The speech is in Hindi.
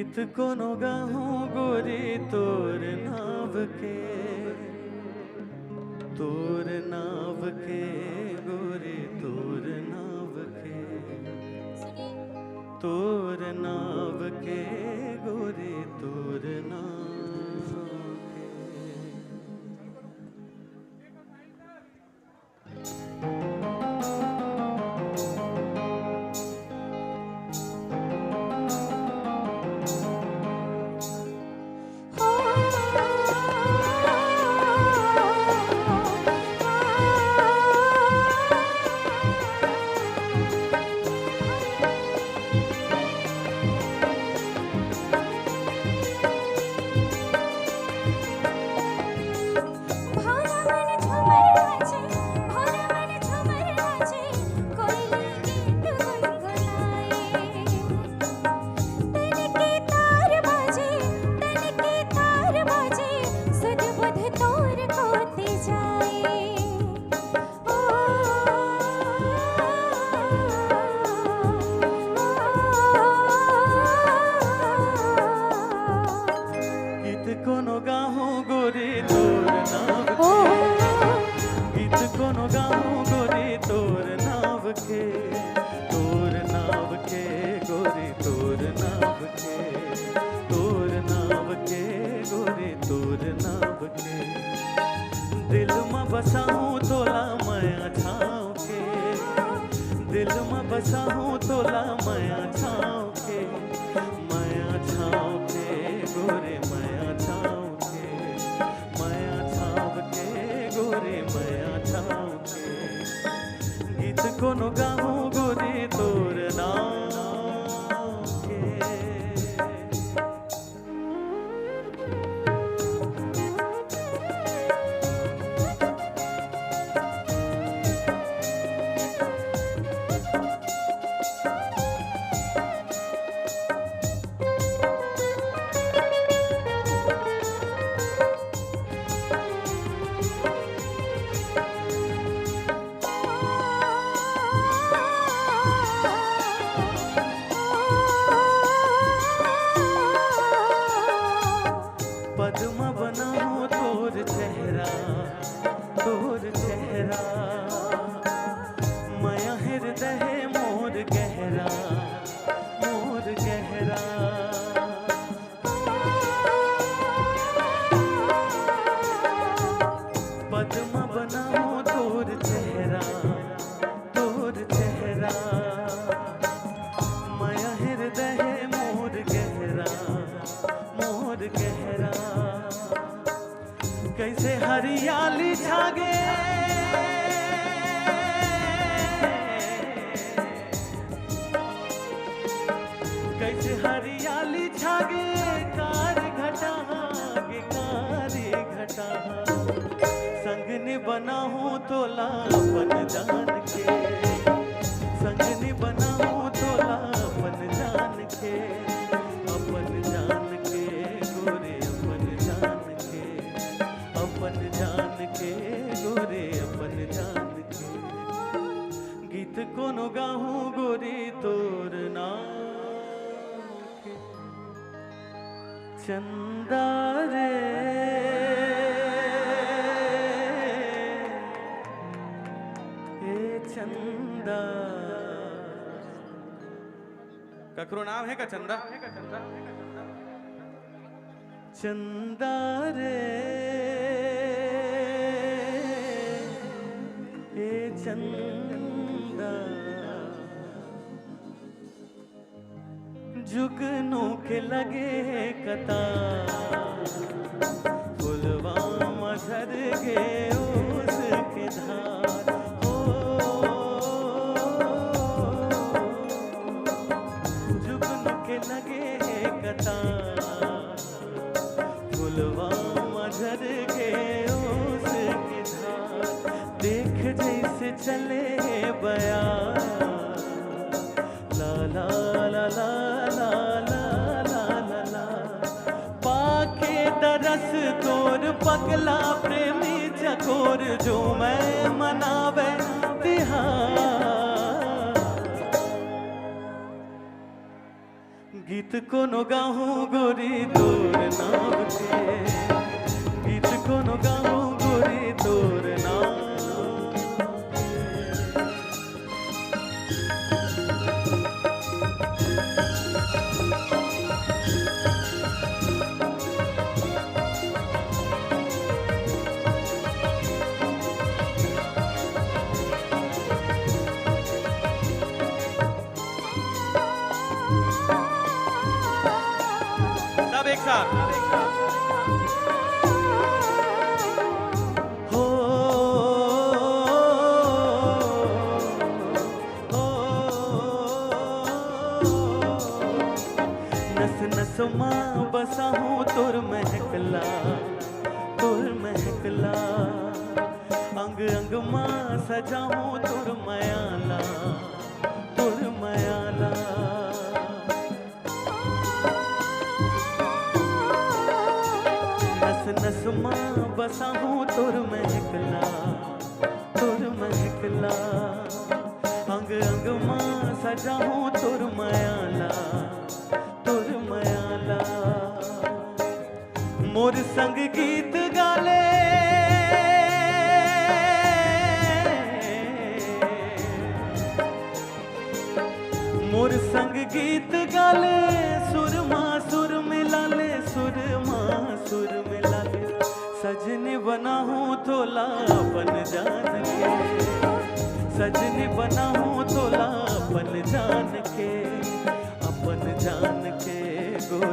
गीत कोनो गाहूं गोरी तोर नाव के गोरी तोर नाव के गोरी तोर नाव के। कोनो गाहूं गोरी तोर नाव के गीत कोनो गाहूं गोरी तोर नाव के गोरी तोर नाव के गोरी तोर नाव के। दिल में बसाऊं तोला माया छाँव के दिल में बसाऊं तोला माया छाँव के गोरे माया छाँव के गोरे माया छाँव के। गीत कोनो गाहूं गोरी तोर नाव के। पद्म बनाऊं तोर चेहरा माया हृदय मोर गहरा पद्म बनाऊं तोर चेहरा माया हृदय मोर गहरा कैसे हरियाली छागे कैसे हरियाली छागे कार घटा संगनी बनाऊं तोला अपन जान के संगनी बनाऊं तोला अपन जान के गोरे अपन जान के गोरे अपन जान के। गीत कोनो गाहूं गोरी तोर नाव के चंदा रे ए चंदा। ककरो नाम है का चंदा चंदा रे ए चंदा जुगनू के लगे कतार फुलवा मझर गे उसके धार हो जुगनू के लगे कतार फुलवा मझर गे उसके धार देख जैसे चले बया ला ला ला ला ला ला ला ला ला पाके दरस तोर पगला प्रेमी चकोर जो मैं मनावे तिहार। गीत कोनो गाहूँ गोरी तोर नाम के, गीत कोनो गाहूँ गोरी तोर नाम सब एक साथ। हो नस नस मां बसा हूँ तुर महकला, तुर महकला, अंग अंग मां सजा हूँ तुर मयाला, तुर मयाला। नस नस मां बसा हूँ तुर महकला, तुर महकला, अंग अंग मां सजा हूँ तुर मयाला, तुर मयाला। मोर संग गीत गाले, मोर संग गीत गाले, सुर मां सुर मिला ले, सुर मां सुर मिला ले। सजनी बना हूँ तोला अपन जान के, सजनी बना हूँ तोला अपन जान के, अपन जान के गोरी।